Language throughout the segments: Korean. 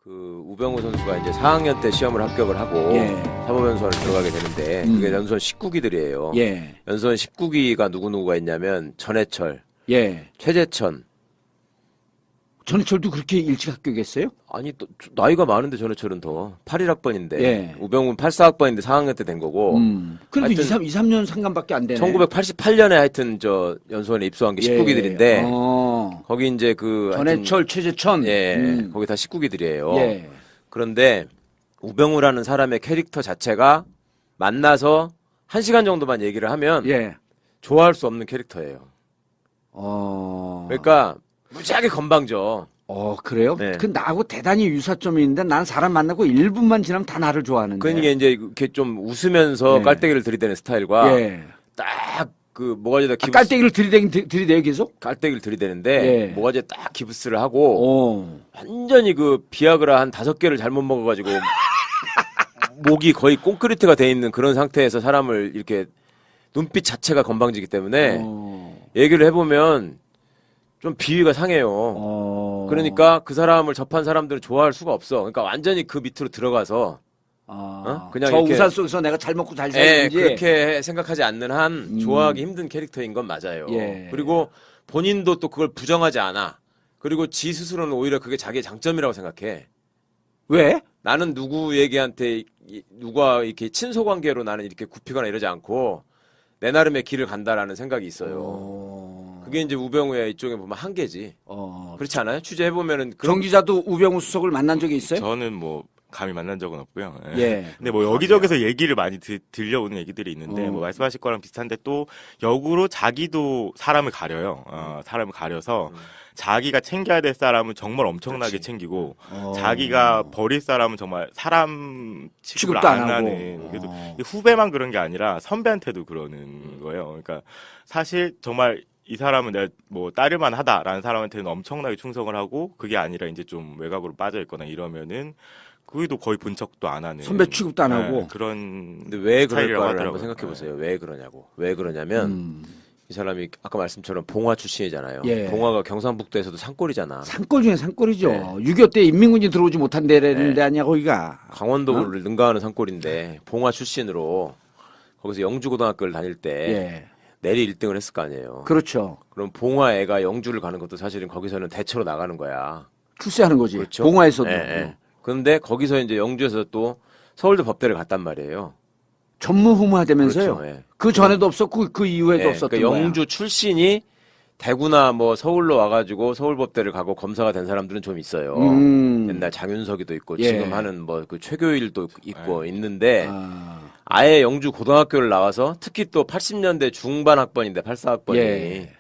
그 우병우 선수가 이제 4학년 때 시험을 합격을 하고 예. 사법연수원을 들어가게 되는데 그게 연수원 19기들이에요. 예. 연수원 19기가 누구누구가 있냐면 전해철, 예. 최재천. 전해철도 그렇게 일찍 합격했어요? 아니 또 나이가 많은데 전해철은 더 81학번인데 예. 우병우는 84학번인데 4학년 때 된 거고. 그래도 하여튼 2, 3년 상관밖에 안 되네. 1988년에 하여튼 저 연수원에 입소한 게 19기들인데 거기 이제 그 전해철, 최재천. 예, 거기 다 19기들이에요. 예. 그런데 우병우라는 사람의 캐릭터 자체가 만나서 1시간 정도만 얘기를 하면 예. 좋아할 수 없는 캐릭터예요. 그러니까 무지하게 건방져. 그래요? 네. 그 나하고 대단히 유사점이 있는데 난 사람 만나고 1분만 지나면 다 나를 좋아하는데. 그러니까 이제 이렇게 좀 웃으면서 예. 깔때기를 들이대는 스타일과 예. 딱 그 뭐가지에다 깔때기를 들이대요 계속? 깔때기를 들이대는데 예. 뭐가지에 딱 기부스를 하고 완전히 그 비아그라 한 5개를 잘못 먹어가지고 목이 거의 콘크리트가 돼 있는 그런 상태에서 사람을 이렇게 눈빛 자체가 건방지기 때문에 얘기를 해보면 좀 비위가 상해요. 그러니까 그 사람을 접한 사람들은 좋아할 수가 없어. 그러니까 완전히 그 밑으로 들어가서 그냥 저 이렇게, 우산 속에서 내가 잘 먹고 잘 예, 살는지 그렇게 생각하지 않는 한 좋아하기 힘든 캐릭터인 건 맞아요. 예. 그리고 본인도 또 그걸 부정하지 않아. 그리고 지 스스로는 오히려 그게 자기의 장점이라고 생각해. 왜? 나는 누구에게한테 누가 이렇게 친소 관계로 나는 이렇게 굽히거나 이러지 않고 내 나름의 길을 간다라는 생각이 있어요. 그게 이제 우병우의 이쪽에 보면 한계지. 그렇지 않아요? 취재해 보면은 정 기자도 우병우 수석을 만난 적이 있어요? 저는 뭐 감히 만난 적은 없고요. 예. 예. 근데 뭐 여기저기서 얘기를 많이 들려오는 얘기들이 있는데 뭐 말씀하실 거랑 비슷한데 또 역으로 자기도 사람을 가려요. 사람을 가려서 자기가 챙겨야 될 사람은 정말 엄청나게 그렇지. 챙기고 자기가 버릴 사람은 정말 사람 취급을 취급도 안 안 하고. 하는. 그래도 후배만 그런 게 아니라 선배한테도 그러는 거예요. 그러니까 사실 정말 이 사람은 내가 뭐 따를만 하다라는 사람한테는 엄청나게 충성을 하고 그게 아니라 이제 좀 외곽으로 빠져 있거나 이러면은 그게도 거의 본 척도 안 하는. 선배 취급도 안 하고. 네, 그런. 근데 왜 스타일이라고 그럴까를 하더라고요. 한번 생각해 보세요. 왜 그러냐고. 왜 그러냐면 이 사람이 아까 말씀처럼 봉화 출신이잖아요. 예. 봉화가 경상북도에서도 산골이잖아. 산골 중에 산골이죠. 네. 6.25 때 인민군이 들어오지 못한 데라는 데 아니야 거기가. 강원도를 능가하는 산골인데 봉화 출신으로 거기서 영주고등학교를 다닐 때 예. 내리 1등을 했을 거 아니에요. 그렇죠. 그럼 봉화 애가 영주를 가는 것도 사실은 거기서는 대처로 나가는 거야. 출세하는 거지. 그렇죠? 봉화에서도. 예, 예. 그런데 거기서 이제 영주에서 또 서울대 법대를 갔단 말이에요. 전무후무하다면서요. 그렇죠, 예. 그 전에도 없었고 그 이후에도 예, 없었던 그러니까 거야. 영주 출신이 대구나 뭐 서울로 와가지고 서울법대를 가고 검사가 된 사람들은 좀 있어요. 옛날 장윤석이도 있고 예. 지금 하는 뭐 그 최교일도 있고 있는데 아예 영주 고등학교를 나와서 특히 또 80년대 중반 학번인데 84학번이 예.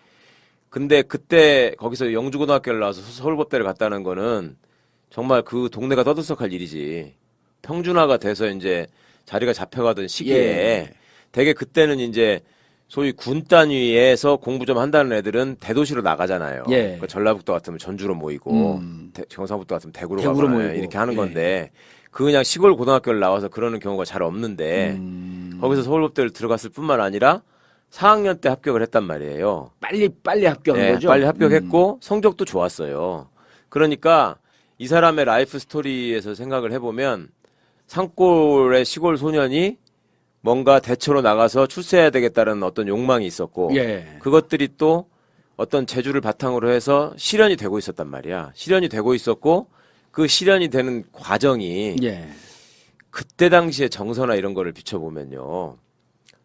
근데 그때 거기서 영주 고등학교를 나와서 서울법대를 갔다는 거는 정말 그 동네가 떠들썩할 일이지. 평준화가 돼서 이제 자리가 잡혀가던 시기에 예. 되게 그때는 이제 소위 군 단위에서 공부 좀 한다는 애들은 대도시로 나가잖아요. 예. 그러니까 전라북도 같으면 전주로 모이고 경상북도 같으면 대구로 대구로 가거나 모이고. 이렇게 하는 예. 건데 그 그냥 시골 고등학교를 나와서 그러는 경우가 잘 없는데 거기서 서울법대를 들어갔을 뿐만 아니라 4학년 때 합격을 했단 말이에요. 빨리 합격한 네, 거죠. 빨리 합격했고 성적도 좋았어요. 그러니까 이 사람의 라이프 스토리에서 생각을 해보면 산골의 시골 소년이 뭔가 대처로 나가서 출세해야 되겠다는 어떤 욕망이 있었고 예. 그것들이 또 어떤 재주를 바탕으로 해서 실현이 되고 있었단 말이야. 실현이 되고 있었고 그 실현이 되는 과정이 예. 그때 당시에 정서나 이런 거를 비춰보면요.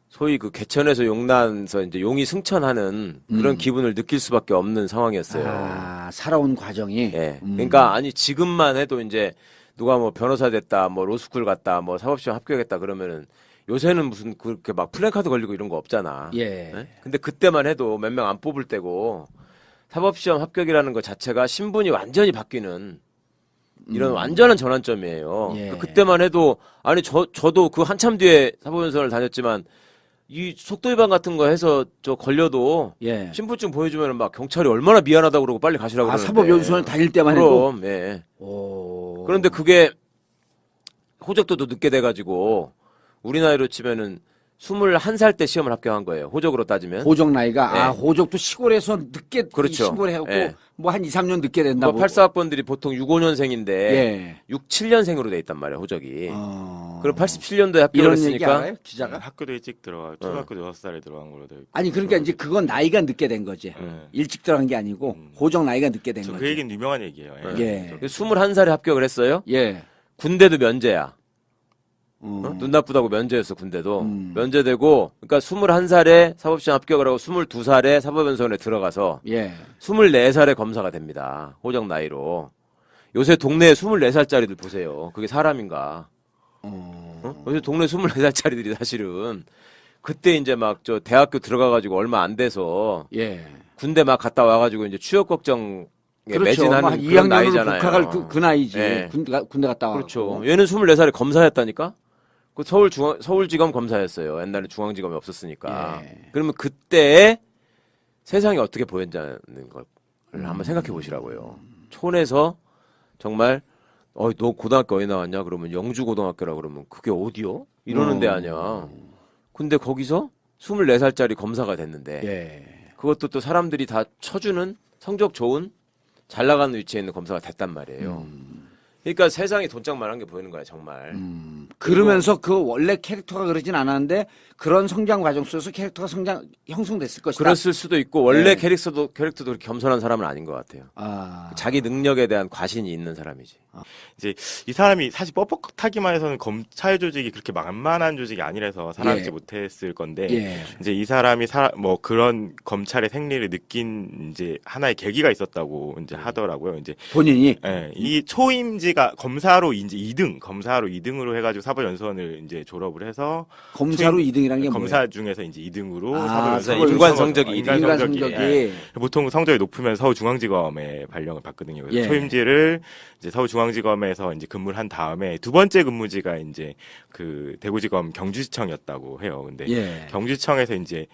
소위 그 개천에서 용나서 이제 용이 승천하는 그런 기분을 느낄 수밖에 없는 상황이었어요. 살아온 과정이. 예. 그러니까 아니 지금만 해도 이제 누가 뭐 변호사 됐다, 뭐 로스쿨 갔다, 뭐 사법시험 합격했다 그러면은 요새는 무슨 그렇게 막 플래카드 걸리고 이런 거 없잖아. 예. 예? 근데 그때만 해도 몇 명 안 뽑을 때고 사법시험 합격이라는 것 자체가 신분이 완전히 바뀌는 이런 완전한 전환점이에요. 예. 그때만 해도 아니 저도 그 한참 뒤에 사법연수원을 다녔지만 이 속도 위반 같은 거 해서 저 걸려도 예. 신분증 보여주면 막 경찰이 얼마나 미안하다고 그러고 빨리 가시라고 그러는데. 사법연수원 다닐 때만 해도. 그럼 예. 오. 그런데 그게 호적도도 늦게 돼가지고 우리 나이로 치면은 21살 때 시험을 합격한 거예요. 호적으로 따지면. 호적 나이가 네. 호적도 시골에서 늦게 그렇죠. 신고를 해갖고 네. 뭐 한 2, 3년 늦게 된다고. 84학번들이 보통 65년생인데 예. 67년생으로 돼 있단 말이에요, 호적이. 어... 그럼 87년도에 합격을 이런 얘기 했으니까 알아요? 기자가? 학교도 일찍 들어가 초등학교 6살에 들어간 걸로 되어 있고. 아니 그러니까 이제 그건 나이가 늦게 된 거지. 일찍 들어간 게 아니고 호적 나이가 늦게 된 그 거지. 얘기는 유명한 얘기예요. 예. 21살에 합격을 했어요. 예. 군대도 면제야. 어. 눈 나쁘다고 면제였어, 군대도. 면제되고, 그러니까 21살에 사법시험 합격을 하고 22살에 사법연수원에 들어가서 예. 24살에 검사가 됩니다. 호적 나이로. 요새 동네에 24살짜리들 보세요. 그게 사람인가. 요새 동네 24살짜리들이 사실은 그때 이제 막 저 대학교 들어가가지고 얼마 안 돼서 예. 군대 막 갔다 와가지고 이제 취업 걱정 그렇죠. 매진하는 뭐 그런 2학년으로 나이잖아요. 복학할 그 나이지. 예. 군대 갔다 와. 그렇죠. 얘는 24살에 검사였다니까? 그 서울지검 검사였어요. 옛날에 중앙지검이 없었으니까. 예. 그러면 그때 세상이 어떻게 보였냐는 걸 한번 생각해 보시라고요. 촌에서 정말 너 고등학교 어디 나왔냐? 그러면 영주고등학교라 그러면 그게 어디요? 이러는 데 아니야. 근데 거기서 24살짜리 검사가 됐는데 예. 그것도 또 사람들이 다 쳐주는 성적 좋은 잘 나가는 위치에 있는 검사가 됐단 말이에요. 그러니까 세상이 돈짝만한 게 보이는 거야 정말. 그러면서 그 원래 캐릭터가 그러진 않았는데 그런 성장 과정 속에서 캐릭터가 형성됐을 것이다. 그랬을 수도 있고 원래 네. 캐릭터도 그렇게 겸손한 사람은 아닌 것 같아요. 아. 자기 능력에 대한 과신이 있는 사람이지. 이제 이 사람이 사실 뻣뻣하기만 해서는 검찰 조직이 그렇게 만만한 조직이 아니라서 살아남지 예. 못했을 건데 예. 이제 이 사람이 뭐 그런 검찰의 생리를 느낀 이제 하나의 계기가 있었다고 이제 하더라고요. 이제 본인이 예, 이 초임지가 검사로 이제 2등으로 해가지고 사법연수원을 이제 졸업을 해서 검사로 2등이란 게 검사 뭐예요? 중에서 이제 2등으로 아, 사법연수원 인간 성적이 인간 인간 성적이 성적이 예. 보통 성적이 높으면 서울중앙지검에 발령을 받거든요. 그래서 예. 초임지를 이제 서울중앙지검에서 이제 근무를 한 다음에 두 번째 근무지가 이제 그 대구지검 경주지청이었다고 해요. 근데 예. 경주지청에서 이제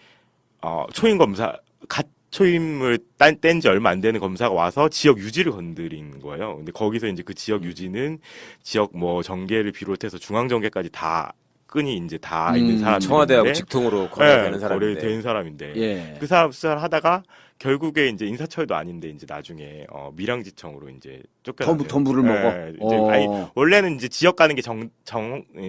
초임 검사 갓 초임을 뗀 지 얼마 안 되는 검사가 와서 지역 유지를 건드린 거예요. 근데 거기서 이제 그 지역 유지는 지역 뭐 정계를 비롯해서 중앙 정계까지 다 끈이 이제 다 있는 사람. 청와대하고 직통으로 거래되는 사람인데. 거래되는 사람인데. 예. 그 사람 수사를 하다가 결국에 이제 인사처에도 아닌데 이제 나중에 밀양지청으로 이제 쫓겨났어요. 덤부를 먹어. 이제 아니, 원래는 이제 지역 가는 게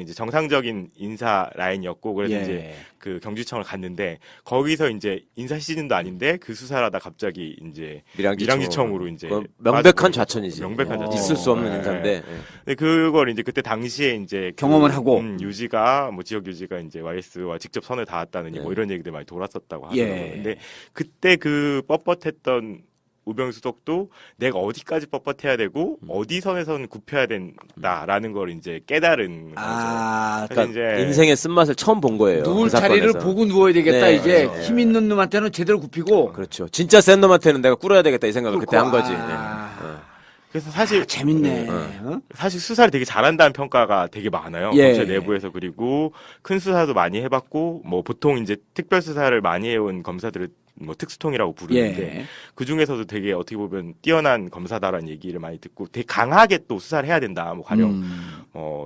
이제 정상적인 인사 라인이었고 그래서 예. 이제 그 경주청을 갔는데 거기서 이제 인사 시즌도 아닌데 그 수사를 하다 갑자기 이제 밀양지청으로 이제 명백한 좌천이지. 명백한 좌천. 있을 수 없는 예, 인사인데. 예. 근데 그걸 이제 그때 당시에 이제 경험을 하고. 유지가 뭐 지역 유지가 이제 YS와 직접 선을 닿았다느니 뭐 이런 얘기들 많이 돌았었다고 하더라고요. 예. 근데 그때 그 뻣뻣했던 우병수덕도 내가 어디까지 뻣뻣해야 되고 어디 선에서는 굽혀야 된다라는 걸 이제 깨달은 거죠. 아, 그래서 그러니까 인생의 쓴맛을 처음 본 거예요. 누울 그 자리를 사건에서. 보고 누워야 되겠다 네, 이제 그렇죠. 힘 있는 놈한테는 제대로 굽히고. 그렇죠. 진짜 센 놈한테는 내가 꿇어야 되겠다 이 생각을 그때 한 거지. 아, 그래서 사실 재밌네. 어? 사실 수사를 되게 잘한다는 평가가 되게 많아요. 예. 검찰 내부에서. 그리고 큰 수사도 많이 해봤고 뭐 보통 이제 특별 수사를 많이 해온 검사들을 뭐 특수통이라고 부르는데 예. 그 중에서도 되게 어떻게 보면 뛰어난 검사다라는 얘기를 많이 듣고 되게 강하게 또 수사를 해야 된다. 뭐 가령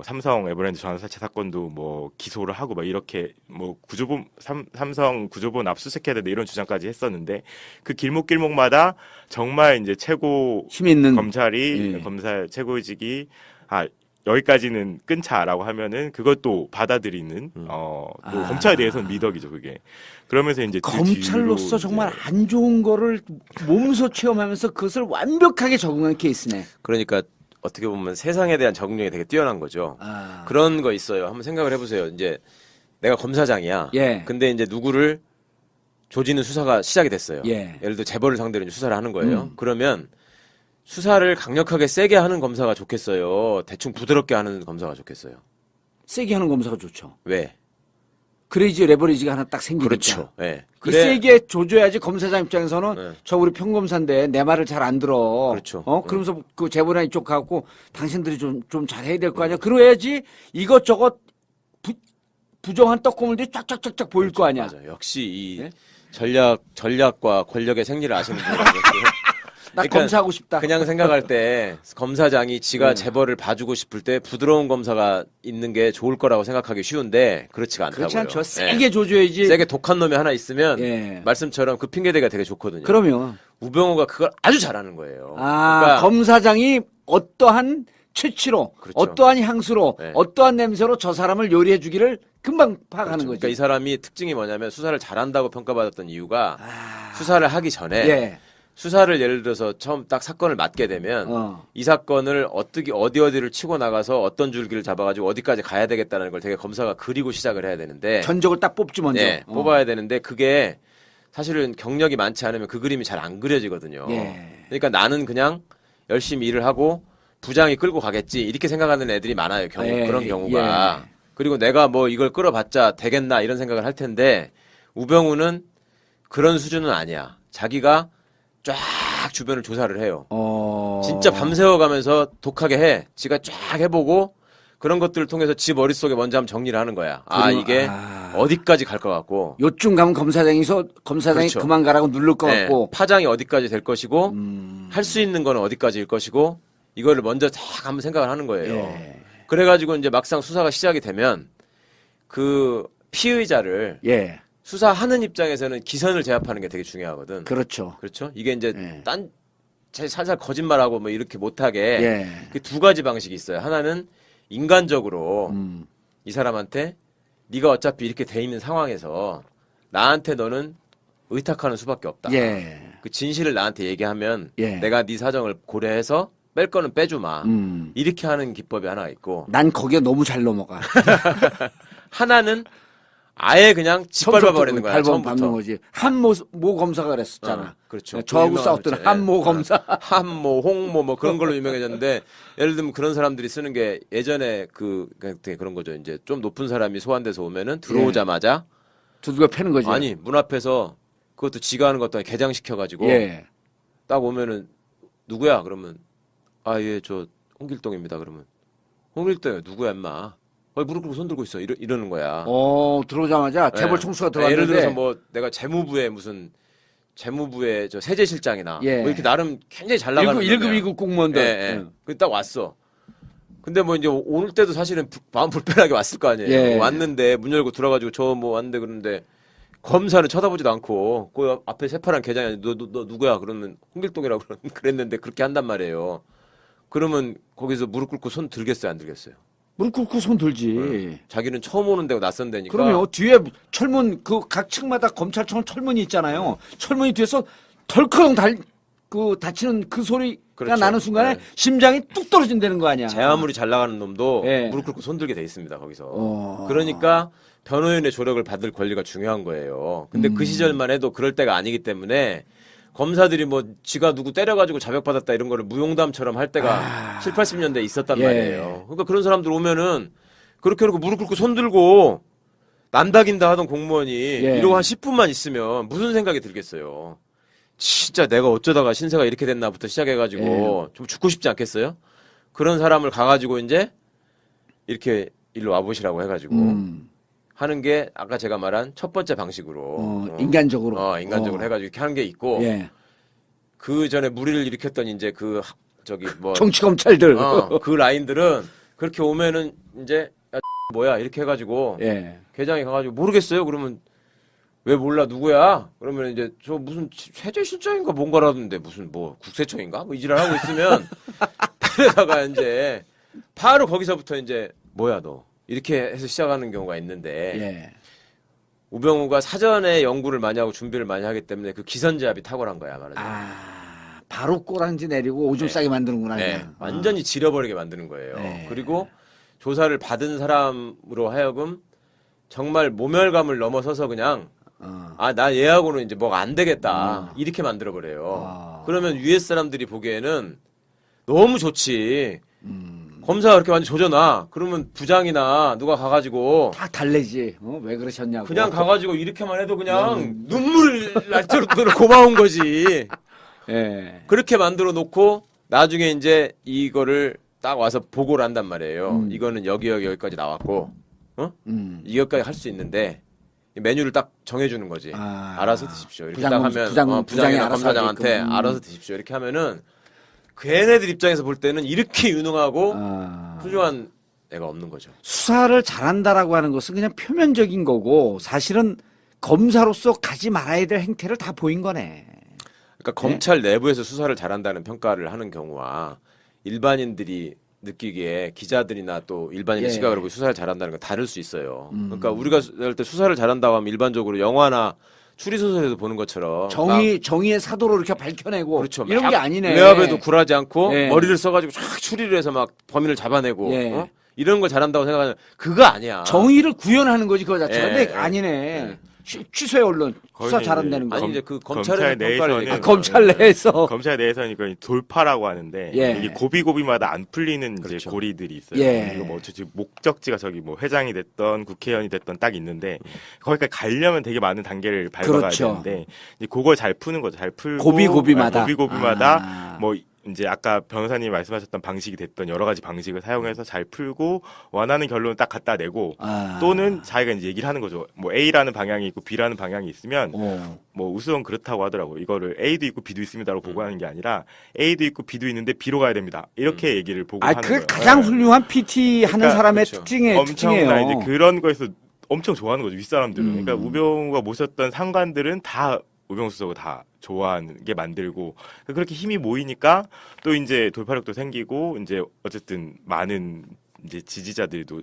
삼성 에버랜드 전환사채 사건도 뭐 기소를 하고 막 이렇게 뭐 구조본 삼성 구조본 압수수색해야 된다 이런 주장까지 했었는데 그 길목길목마다 정말 이제 최고 힘 있는 검찰이 예. 검사 최고직이 여기까지는 끊자라고 하면은 그것도 받아들이는 또 검찰에 대해서는 미덕이죠 그게. 그러면서 이제 그 검찰로서 뒤로 정말 이제 안 좋은 거를 몸소 체험하면서 그것을 완벽하게 적응한 케이스네. 그러니까 어떻게 보면 세상에 대한 적응력이 되게 뛰어난 거죠. 아. 그런 거 있어요. 한번 생각을 해보세요. 이제 내가 검사장이야. 예. 근데 이제 누구를 조지는 수사가 시작이 됐어요. 예. 예를 들어 재벌을 상대로 이제 수사를 하는 거예요. 그러면 수사를 강력하게 세게 하는 검사가 좋겠어요. 대충 부드럽게 하는 검사가 좋겠어요. 세게 하는 검사가 좋죠. 왜? 그래야지 레버리지가 하나 딱 생기니까. 그렇죠. 예. 이 세게 조져야지 검사장 입장에서는 네. 저 우리 평검사인데 내 말을 잘 안 들어. 그렇죠. 그러면서 그 재벌이나 이쪽 가고 당신들이 좀 잘해야 될 거 아니야. 그래야지 이것저것 부정한 떡고물들이 쫙쫙쫙쫙 보일 거 아니야. 맞아. 역시 이 예? 전략과 권력의 생리를 아시는 분이 나 그러니까 검사하고 싶다. 그냥 생각할 때 검사장이 지가 네. 재벌을 봐주고 싶을 때 부드러운 검사가 있는 게 좋을 거라고 생각하기 쉬운데 그렇지가 않다고요. 그렇지 않죠. 예. 세게 조져야지. 세게 독한 놈이 하나 있으면 예. 말씀처럼 그 핑계대기가 되게 좋거든요. 그러면 우병우가 그걸 아주 잘하는 거예요. 아 그러니까 검사장이 어떠한 채취로, 그렇죠. 어떠한 향수로, 네. 어떠한 냄새로 저 사람을 요리해 주기를 금방 파악하는 그렇죠. 거지. 그러니까 이 사람이 특징이 뭐냐면 수사를 잘한다고 평가받았던 이유가 아, 수사를 하기 전에 예. 수사를 예를 들어서 처음 딱 사건을 맡게 되면 이 사건을 어디를 치고 나가서 어떤 줄기를 잡아가지고 어디까지 가야 되겠다는 걸 되게 검사가 그리고 시작을 해야 되는데 전적을 딱 뽑지 먼저. 네, 뽑아야 되는데 그게 사실은 경력이 많지 않으면 그 그림이 잘 안 그려지거든요. 예. 그러니까 나는 그냥 열심히 일을 하고 부장이 끌고 가겠지 이렇게 생각하는 애들이 많아요. 예, 그런 경우가. 예. 그리고 내가 뭐 이걸 끌어봤자 되겠나 이런 생각을 할 텐데 우병우는 그런 수준은 아니야. 자기가 쫙 주변을 조사를 해요. 진짜 밤새워 가면서 독하게 해. 지가 쫙 해보고 그런 것들을 통해서 지 머릿속에 먼저 한번 정리를 하는 거야. 이게 어디까지 갈 것 같고. 요쯤 가면 검사장이 그렇죠. 그만 가라고 누를 것 네, 같고. 파장이 어디까지 될 것이고 할 수 있는 거는 어디까지일 것이고 이거를 먼저 딱 한번 생각을 하는 거예요. 예. 그래가지고 이제 막상 수사가 시작이 되면 그 피의자를 예. 수사하는 입장에서는 기선을 제압하는 게 되게 중요하거든. 그렇죠. 그렇죠? 이게 이제 예. 살살 거짓말하고 뭐 이렇게 못하게 예. 그 두 가지 방식이 있어요. 하나는 인간적으로 이 사람한테 네가 어차피 이렇게 돼 있는 상황에서 나한테 너는 의탁하는 수밖에 없다. 예. 그 진실을 나한테 얘기하면 예. 내가 네 사정을 고려해서 뺄 거는 빼주마. 이렇게 하는 기법이 하나 있고 난 거기에 너무 잘 넘어가. 하나는 아예 그냥 짓밟아버리는 거야. 밟는 처음부터. 거지. 모 검사가 그랬었잖아. 그렇죠. 저하고 그 싸웠던 유명하죠. 한모 예. 검사. 한모, 홍모 뭐 그런 걸로 유명해졌는데 예를 들면 그런 사람들이 쓰는 게 예전에 그런 거죠. 이제 좀 높은 사람이 소환돼서 오면은 들어오자마자 두들겨 패는 거지. 아니 문 앞에서 그것도 지가 하는 것도 아니고 개장시켜가지고 예. 딱 오면은 누구야? 그러면 예 저 홍길동입니다. 그러면 홍길동이 누구야 임마? 무릎 꿇고 손 들고 있어. 이러는 거야. 들어오자마자 재벌 예. 총수가 들어왔는데. 예를 들어서 뭐 내가 재무부의 저 세제실장이나 예. 뭐 이렇게 나름 굉장히 잘 나가는 1급, 놈이야. 2급 공무원들. 예, 예. 딱 왔어. 근데 뭐 이제 오늘 때도 사실은 마음 불편하게 왔을 거 아니에요. 예. 왔는데 문 열고 들어가지고 저 뭐 왔는데 그러는데 검사는 쳐다보지도 않고 그 앞에 새파란 개장이 너 누구야? 그러면 홍길동이라고 그랬는데 그렇게 한단 말이에요. 그러면 거기서 무릎 꿇고 손 들겠어요, 안 들겠어요? 무릎 꿇고 손 들지. 자기는 처음 오는 데고 낯선 데니까. 그러면 뒤에 철문 각 층마다 검찰청 철문이 있잖아요. 철문이 뒤에서 덜컹 다치는 그 소리가 그렇죠. 나는 순간에 네. 심장이 뚝 떨어진다는 거 아니야. 제 아무리 잘 나가는 놈도 예. 무릎 꿇고 손 들게 돼 있습니다, 거기서. 그러니까 변호인의 조력을 받을 권리가 중요한 거예요. 근데 그 시절만 해도 그럴 때가 아니기 때문에 검사들이 뭐 지가 누구 때려가지고 자백받았다 이런 거를 무용담처럼 할 때가 7, 80년대에 있었단 예. 말이에요. 그러니까 그런 사람들 오면은 그렇게 해놓고 무릎 꿇고 손 들고 난다긴다 하던 공무원이 예. 이러고 한 10분만 있으면 무슨 생각이 들겠어요. 진짜 내가 어쩌다가 신세가 이렇게 됐나부터 시작해가지고 좀 죽고 싶지 않겠어요? 그런 사람을 가가지고 이제 이렇게 일로 와보시라고 해가지고 하는 게 아까 제가 말한 첫 번째 방식으로 인간적으로. 인간적으로 해가지고 이렇게 하는 게 있고 예. 그 전에 무리를 일으켰던 이제 뭐 정치 검찰들. 그 라인들은 그렇게 오면은 이제 야, 뭐야 이렇게 해가지고 예. 계장이 가가지고 모르겠어요. 그러면 왜 몰라 누구야? 그러면 이제 저 무슨 세제실장인가 뭔가라던데 무슨 뭐 국세청인가 뭐 이지랄 하고 있으면 그러다가 이제 바로 거기서부터 이제 뭐야 너 이렇게 해서 시작하는 경우가 있는데 예. 우병우가 사전에 연구를 많이 하고 준비를 많이 하기 때문에 그 기선제압이 탁월한 거야 말하자면. 바로 꼬랑지 내리고 오줌 싸게 만드는구나. 네, 그냥. 완전히 지려버리게 만드는 거예요. 네. 그리고 조사를 받은 사람으로 하여금 정말 모멸감을 넘어서서 그냥 나 얘하고는 이제 뭐가 안 되겠다 이렇게 만들어버려요. 그러면 위에 사람들이 보기에는 너무 좋지. 검사가 그렇게 완전 조져놔. 그러면 부장이나 누가 가가지고 다 달래지. 왜 그러셨냐고. 그냥 가가지고 이렇게만 해도 그냥 눈물을 날 정도로 고마운 거지. 예. 그렇게 만들어 놓고 나중에 이제 이거를 딱 와서 보고를 한단 말이에요. 이거는 여기까지 나왔고, 이것까지 할 수 있는데 메뉴를 딱 정해주는 거지. 아. 알아서 드십시오. 이렇게 부장, 딱 하면 부장이 부장이나 알아서 검사장한테 하게끔. 알아서 드십시오. 이렇게 하면은 걔네들 입장에서 볼 때는 이렇게 유능하고 훌륭한 애가 없는 거죠. 수사를 잘한다라고 하는 것은 그냥 표면적인 거고 사실은 검사로서 가지 말아야 될 행태를 다 보인 거네. 그러니까 검찰 내부에서 수사를 잘한다는 평가를 하는 경우와 일반인들이 느끼기에 기자들이나 또 일반인의 예. 시각으로 보고 수사를 잘한다는 건 다를 수 있어요. 그러니까 우리가 할 때 수사를 잘한다고 하면 일반적으로 영화나 추리소설에서 보는 것처럼 정의의 사도로 이렇게 밝혀내고 그렇죠. 이런 게 아니네. 외압에도 굴하지 않고 예. 머리를 써가지고 쫙 추리를 해서 막 범인을 잡아내고 예. 어? 이런 걸 잘한다고 생각하면 그거 아니야. 정의를 구현하는 거지 그거 자체가. 예, 근데 예. 아니네. 취소해 언론 수사 거기는 잘한다는 거. 아니 검- 이제 그 검찰 검찰의 평가를 내에서는- 얘기하는 검찰 거예요. 내에서 검찰 내에서는 이거 돌파라고 하는데 예. 이게 고비고비마다 안 풀리는 이제 그렇죠. 고리들이 있어요. 예. 이거 뭐 어차피 목적지가 저기 뭐 회장이 됐던 국회의원이 됐던 딱 있는데 거기까지 가려면 되게 많은 단계를 밟아가야 그렇죠. 되는데 이제 그걸 잘 푸는 거죠. 잘 풀고 고비고비마다. 고비고비마다 뭐 이제 아까 변호사님이 말씀하셨던 방식이 됐던 여러 가지 방식을 사용해서 잘 풀고 원하는 결론을 딱 갖다 내고 또는 자기가 이제 얘기를 하는 거죠. 뭐 A라는 방향이 있고 B라는 방향이 있으면 뭐 우수원 그렇다고 하더라고. 이거를 A도 있고 B도 있습니다라고 보고하는 게 아니라 A도 있고 B도 있는데 B로 가야 됩니다. 이렇게 얘기를 보고하는 그 거예요. 가장 네. 훌륭한 PT 하는 그러니까 사람의 그렇죠. 특징이에요. 엄청나 이제 그런 거에서 엄청 좋아하는 거죠 윗사람들은. 그러니까 음. 우병우가 모셨던 상관들은 다 우병우 수석을 다 좋아하게 만들고 그렇게 힘이 모이니까 또 이제 돌파력도 생기고 이제 어쨌든 많은 이제 지지자들도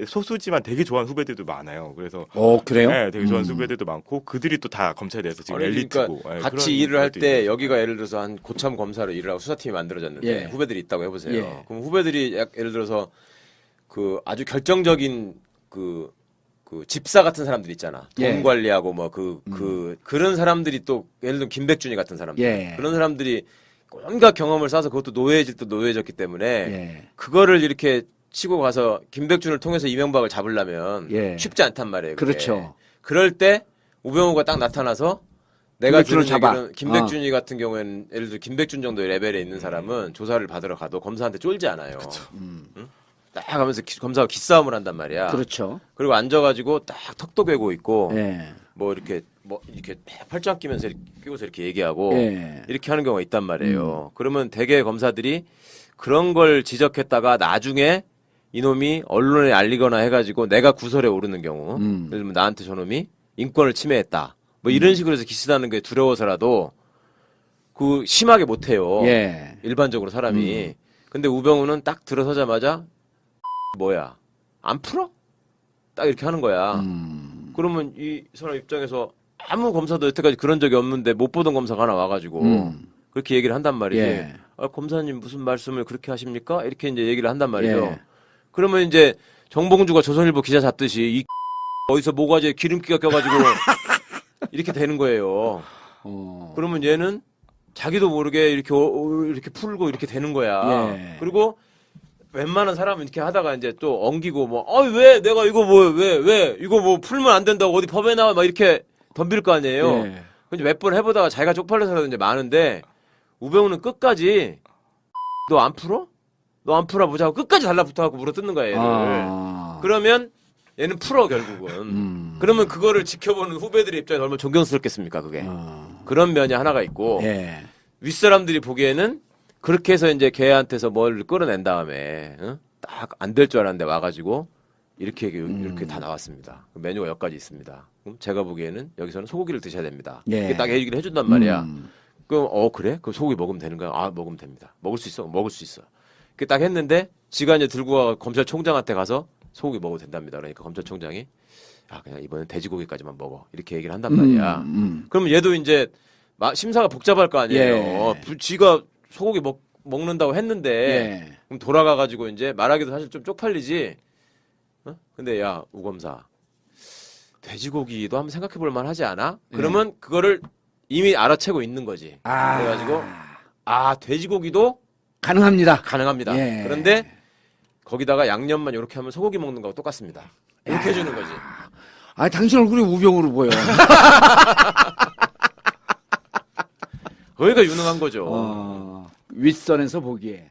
소수지만 되게 좋아하는 후배들도 많아요. 그래서 그래요? 네, 되게 좋아하는 후배들도 많고 그들이 또 다 검찰에 대해서 지금 아니, 엘리트고 그러니까 네, 같이 그런 일을 할 것도 때 있고. 여기가 예를 들어서 한 고참 검사로 일을 하고 수사팀이 만들어졌는데 예. 후배들이 있다고 해보세요. 예. 그럼 후배들이 예를 들어서 그 아주 결정적인 그 집사 같은 사람들 있잖아. 돈 예. 관리하고 뭐 그런 사람들이 또 예를 들면 김백준이 같은 사람들 예. 그런 사람들이 온갖 경험을 쌓아서 그것도 노예질 때 노예졌기 때문에 예. 그거를 이렇게 치고 가서 김백준을 통해서 이명박을 잡으려면 예. 쉽지 않단 말이에요. 그게. 그렇죠. 그럴 때 우병우가 딱 나타나서 내가 주는 김백준을 잡아. 얘기는 김백준이 같은 경우에는 예를 들어 김백준 정도의 레벨에 있는 사람은 조사를 받으러 가도 검사한테 쫄지 않아요. 응? 딱 하면서 검사가 기싸움을 한단 말이야. 그렇죠. 그리고 앉아가지고 딱 턱도 괴고 있고 예. 뭐 이렇게 팔짱 끼면서 끼고서 이렇게 얘기하고 예. 이렇게 하는 경우가 있단 말이에요. 그러면 대개 검사들이 그런 걸 지적했다가 나중에 이놈이 언론에 알리거나 해가지고 내가 구설에 오르는 경우 예를 들면 나한테 저놈이 인권을 침해했다 뭐 이런 식으로 해서 기시다는 게 두려워서라도 그 심하게 못해요. 예. 일반적으로 사람이. 근데 우병우는 딱 들어서자마자 뭐야 안 풀어? 딱 이렇게 하는 거야. 그러면 이 사람 입장에서 아무 검사도 여태까지 그런 적이 없는데 못 보던 검사가 하나 와가지고 그렇게 얘기를 한단 말이지. 예. 아, 검사님 무슨 말씀을 그렇게 하십니까? 이렇게 이제 얘기를 한단 말이죠. 예. 그러면 이제 정봉주가 조선일보 기자 잡듯이 이 어디서 모가지에 기름기가 껴가지고 이렇게 되는 거예요. 그러면 얘는 자기도 모르게 이렇게 풀고 이렇게 되는 거야. 예. 그리고 웬만한 사람은 이렇게 하다가 이제 또 엉기고 뭐, 왜 내가 이거 왜 이거 뭐 풀면 안 된다고 어디 법에 나와 막 이렇게 덤빌 거 아니에요. 예. 근데 몇 번 해보다가 자기가 쪽팔려서라도 이제 많은데 우병우는 끝까지 너 안 풀어? 너 안 풀어 보자고 끝까지 달라붙어갖고 물어뜯는 거야 얘를. 그러면 얘는 풀어 결국은. 그러면 그거를 지켜보는 후배들의 입장에서 얼마나 존경스럽겠습니까 그게. 그런 면이 하나가 있고 예. 윗사람들이 보기에는 그렇게 해서 이제 걔한테서 뭘 끌어낸 다음에 딱 안 될 줄 알았는데 와가지고 이렇게 다 나왔습니다. 메뉴가 여기까지 있습니다. 그럼 제가 보기에는 여기서는 소고기를 드셔야 됩니다. 예. 이렇게 딱 얘기를 해준단 말이야. 그럼 그래? 그럼 소고기 먹으면 되는 거야? 아 먹으면 됩니다. 먹을 수 있어? 먹을 수 있어. 이렇게 딱 했는데 지가 이제 들고 가 검찰총장한테 가서 소고기 먹어도 된답니다. 그러니까 검찰총장이 그냥 이번엔 돼지고기까지만 먹어 이렇게 얘기를 한단 말이야. 그러면 얘도 이제 심사가 복잡할 거 아니에요. 예. 지가 소고기 먹는다고 했는데 예. 그럼 돌아가가지고 이제 말하기도 사실 좀 쪽팔리지. 근데 야 우검사 돼지고기도 한번 생각해볼 만하지 않아? 그러면 그거를 이미 알아채고 있는 거지. 그래가지고 돼지고기도 가능합니다. 가능합니다. 예. 그런데 거기다가 양념만 이렇게 하면 소고기 먹는 거하고 똑같습니다. 이렇게 해주는 거지. 당신 얼굴이 우병우로 보여. 거기가 유능한 거죠. 윗선에서 보기에.